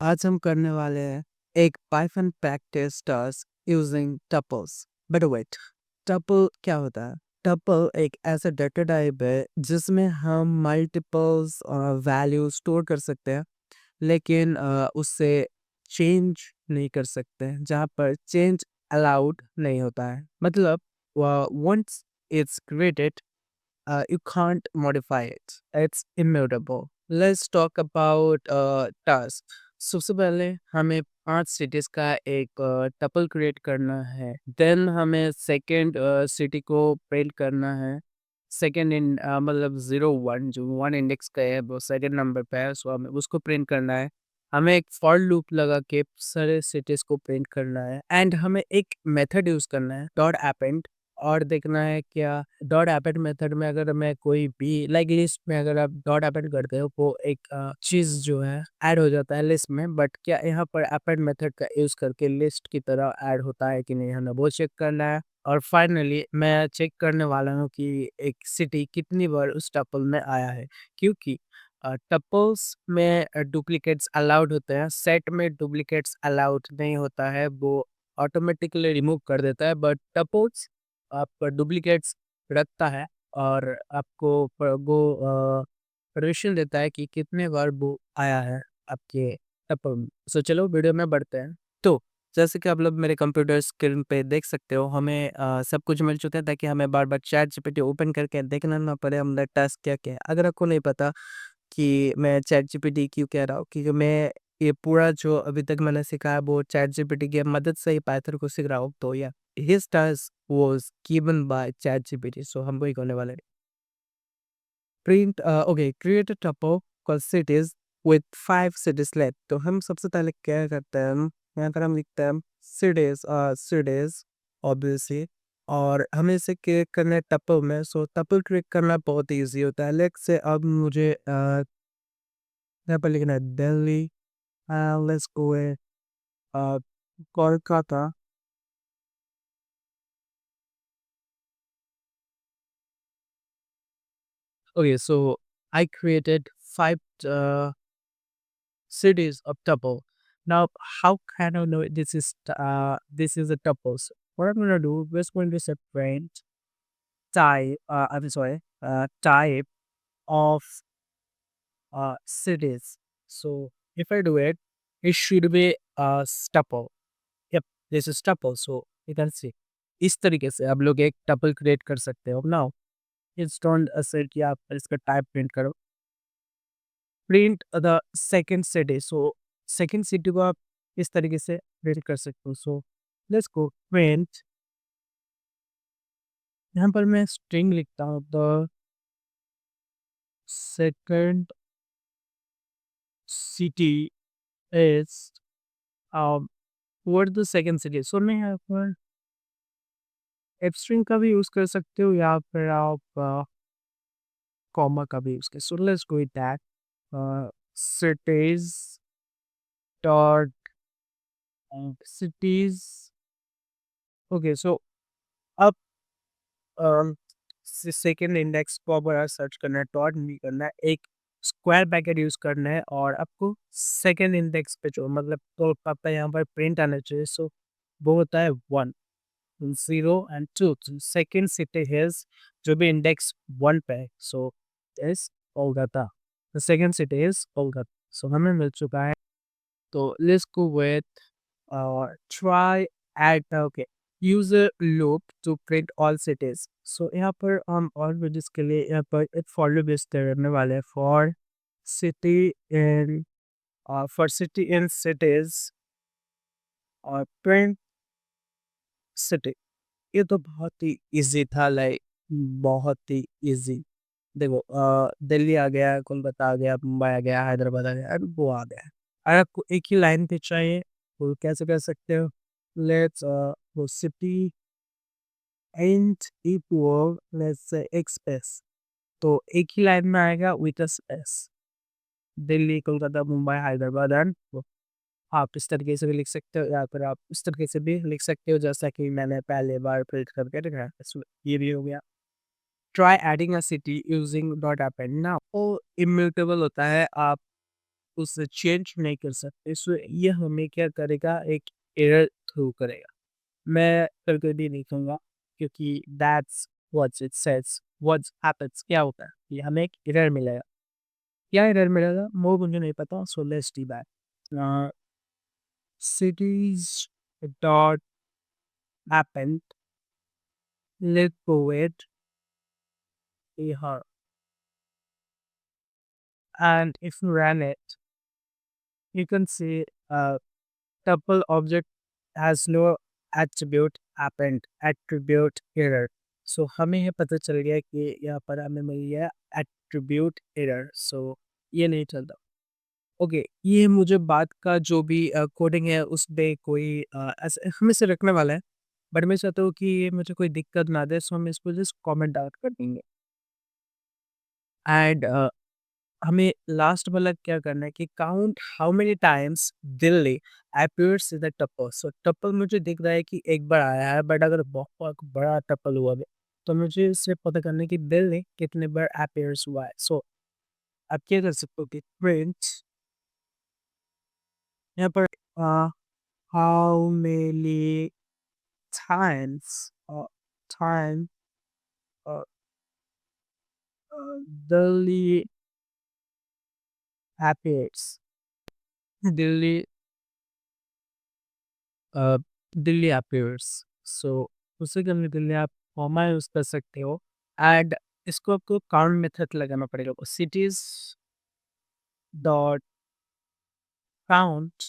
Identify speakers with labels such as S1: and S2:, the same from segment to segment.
S1: आज हम करने वाले हैं एक Python practice task using tuples. But wait, tuple क्या होता है? टपल एक ऐसा डेटा टाइप है जिसमें हम मल्टीपल्स वैल्यू स्टोर कर सकते हैं, लेकिन उससे चेंज नहीं कर सकते हैं, जहाँ पर चेंज अलाउड नहीं होता है। मतलब once it's created, you can't modify it. It's immutable. Let's talk about task. सबसे पहले हमें 5 सिटीज का एक टपल क्रिएट करना है। देन हमें सेकंड सिटी को प्रिंट करना है। सेकंड इन मतलब 01 जो 1 इंडेक्स का है वो सेकंड नंबर पे है, सो हमें उसको प्रिंट करना है। हमें एक फॉर लूप लगा के सारे सिटीज को प्रिंट करना है एंड हमें एक मेथड यूज करना है डॉट अपेंड, और देखना है क्या डॉट अपेंड मेथड में अगर मैं कोई भी लाइक लिस्ट में अगर आप डॉट अपेंड करते हो वो एक चीज जो है ऐड हो जाता है लिस्ट में, बट क्या यहाँ पर अपेंड मेथड का यूज करके लिस्ट की तरह ऐड होता है कि नहीं, हमें वो चेक करना है। और फाइनली मैं चेक करने वाला हूँ कि एक सिटी कितनी बार उस टपल में आया है, क्योंकि टपल्स में डुप्लीकेट्स अलाउड होते हैं, सेट में डुप्लीकेट्स अलाउड नहीं होता है, वो ऑटोमेटिकली रिमूव कर देता है। बट टपल्स आपका डुप्लीकेट्स रखता है और आपको वो परमिशन देता है कि कितने बार वो आया है आपके टपल में। सो चलो वीडियो में बढ़ते हैं। तो जैसे कि आप लोग मेरे कंप्यूटर स्क्रीन पे देख सकते हो, हमें सब कुछ मिल चुका है ताकि हमें बार बार चैट जीपीटी ओपन करके देखना ना पड़े हमारा टास्क क्या क्या है। अगर आपको नहीं पता कि मैं चैट जीपीटी क्यों कह रहा हूँ, क्योंकि मैं ये पूरा जो अभी तक मैंने सीखा है वो चैट जीपीटी की मदद से ही पाइथन को सीख रहा हूँ। तो या his task was given by ChatGPT, so हम वही करने वाले हैं। Print okay, create a tuple called cities with 5 cities left. तो हम सबसे पहले क्या करते हैं, यहाँ पर हम लिखते हैं सिटीज सिटीज ऑब्वियसली, और हमें इसे क्रिएट करना है टपल में। सो टपल क्रिएट करना बहुत ईजी होता है। लेट्स से अब मुझे यहाँ पर लिखना है Delhi, let's go with Kolkata. Okay, so I created 5 cities of tuple. Now, how can I know this is a tuple? So what I'm gonna do, we're going to separate type of cities. So if I do it, it should be a tuple. Yep, this is tuple. So you can see इस तरीके से आप लोग एक tuple create कर सकते हो। Now it's don't असर कि आप इसका टाइप प्रिंट करो, print the second city. So second city को आप इस तरीके से प्रिंट कर सकते हो। सो लेट्स गो प्रिंट, यहाँ पर मैं स्ट्रिंग लिखता हूँ the second city is what the second city. So मैं यहाँ पर एफ स्ट्रिंग का भी यूज कर सकते हो या फिर आप कॉमा का भी यूज कर। So let's go with that cities dot cities। Okay, so अब सेकेंड इंडेक्स को बड़ा सर्च करना है, डॉट नहीं करना है, एक स्क्वायर ब्रैकेट यूज करना है और आपको सेकेंड इंडेक्स पे जो मतलब तो आपका यहाँ पर प्रिंट आना चाहिए। सो वो होता है 1 0 एंड 2। सेकेंड सिटी हिज जो भी इंडेक्स 1 पे है, so is Kolkata. The second city is Kolkata. So हमें मिल चुका है। तो let's go with try add okay use a loop to print all cities। so यहाँ पर हम और भी के लिए यहाँ पर एक for loop यूज करने वाले हैं for city in cities और print city। ये तो बहुत ही इजी था, लाइक बहुत ही इजी। देखो दिल्ली आ गया, कोलकाता आ गया, मुंबई आ गया, हैदराबाद आ गया, अब वो आ गया। अगर आपको एक ही लाइन पे चाहिए तो कैसे कर सकते हो, लेट्स वो city and equal let's say एक स्पेस, तो एक ही लाइन में आएगा with a space, Delhi Kolkata Mumbai Hyderabad and आप इस तरीके से भी लिख सकते हो या फिर आप इस तरीके से भी लिख सकते हो जैसा कि मैंने पहले बार प्रिंट करके दिखाया। ये भी हो गया। Try adding a city using dot append. ना वो इम्यूटेबल होता है, आप उसे चेंज नहीं कर सकते। सो ये हमें क्या करेगा, एक एरर थ्रो करेगा। मैं कभी नहीं कहूँगा, क्योंकि that's what it says, what happens, क्या होता है कि हमें एक एरर मिलेगा। क्या एरर मिलेगा वो मुझे नहीं पता, so let's D that. Cities dot happened, let's go it here, and if you run it, you can see tuple object has no attribute happened, attribute error. So हमें ये पता चल गया कि यहाँ पर हमें मिल गया attribute error, so ये नहीं चलता। ओके, ये मुझे बाद का जो भी कोडिंग है उस पे कोई ऐसे हम इसे रखने वाला है, बट मैं चाहता हूँ कि ये मुझे कोई दिक्कत ना दे, सो हम इसको जस्ट कमेंट आउट कर देंगे। एंड हमें लास्ट वाला क्या करना है कि count how many times Delhi appears in the tuple. So tuple मुझे दिख रहा है कि एक बार आया है, बट अगर बहुत बड़ा टपल हुआ है तो मुझे इससे पता करना है कि दिल्ली कितने बार अपीयर्स हुआ है। सो आप क्या कर सकते हो कि प्रिंट यहाँ पर how many times time uh, daily appears daily uh, daily appears। so उसे करने के लिए आप कॉमा यूज कर सकते हो। एंड इसको आपको काउंट मेथड लगाना पड़ेगा, सिटीज डॉट काउंट।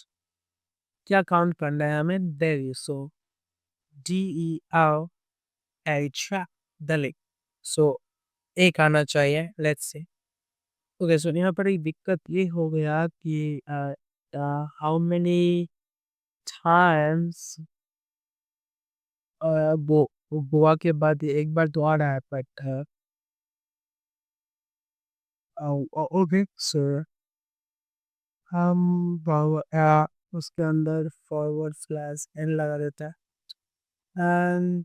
S1: क्या काउंट करना है हमें, दिल्ली। सो DELH दिल्ली। सो एक आना चाहिए, लेट्स से। ओके, सो यहाँ पर एक दिक्कत ये हो गया कि हाउ मेनी टाइम्स वो गोवा के बाद ये एक बार तो आ रहा है, बट ओके सर, हम उसके अंदर फॉरवर्ड स्लैश एन लगा देता है। एंड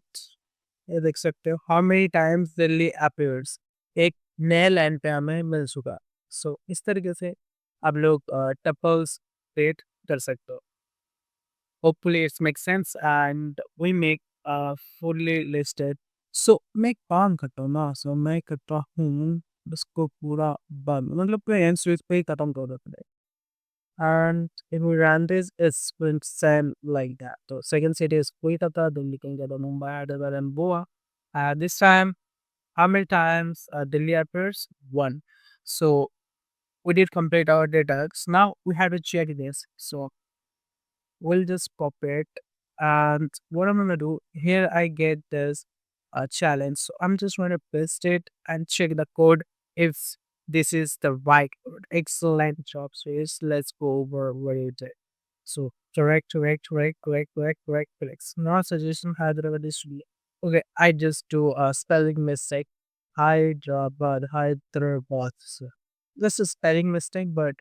S1: ये देख सकते हो how many times Delhi appears, एक नए लाइन पे हमें मिल चुका। सो इस तरीके से आप लोग टपल्स क्रिएट कर सकते हो। Hopefully it makes sense and we make fully listed। So मैं एक काम करता हूँ ना, सो मैं करता हूँ उसको पूरा बंद, मतलब पूरे एंड स्विच पे ही खत्म कर देते हैं। And if we run this, it's going to sound like that. So second city is Kolkata, Delhi can get Mumbai, Hyderabad, and Goa. This time, how many times Delhi appears? One. So we did complete our data. So now we have to check this. So we'll just copy it, and what I'm gonna do here, I get this challenge, so I'm just going to paste it and check the code if this is the right code. Excellent job, Swiss. Let's go over what you did. So correct. Now suggestion Hyderabad is okay. I just do a spelling mistake. Hyderabad. So this is spelling mistake, but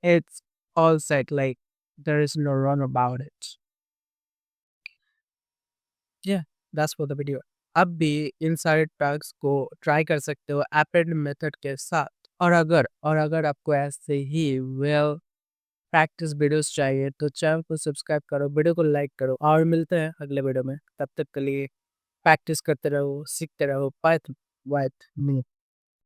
S1: it's all set. Like there is no run about it. Yeah, that's for the video। अब भी इन सारे tags को try कर सकते हो happened method के साथ। और अगर आपको ऐसे ही वेल प्रैक्टिस वीडियोस चाहिए तो चैनल को सब्सक्राइब करो, वीडियो को लाइक करो, और मिलते हैं अगले वीडियो में। तब तक के लिए प्रैक्टिस करते रहो, सीखते रहो। पाइथन वाइथ मी।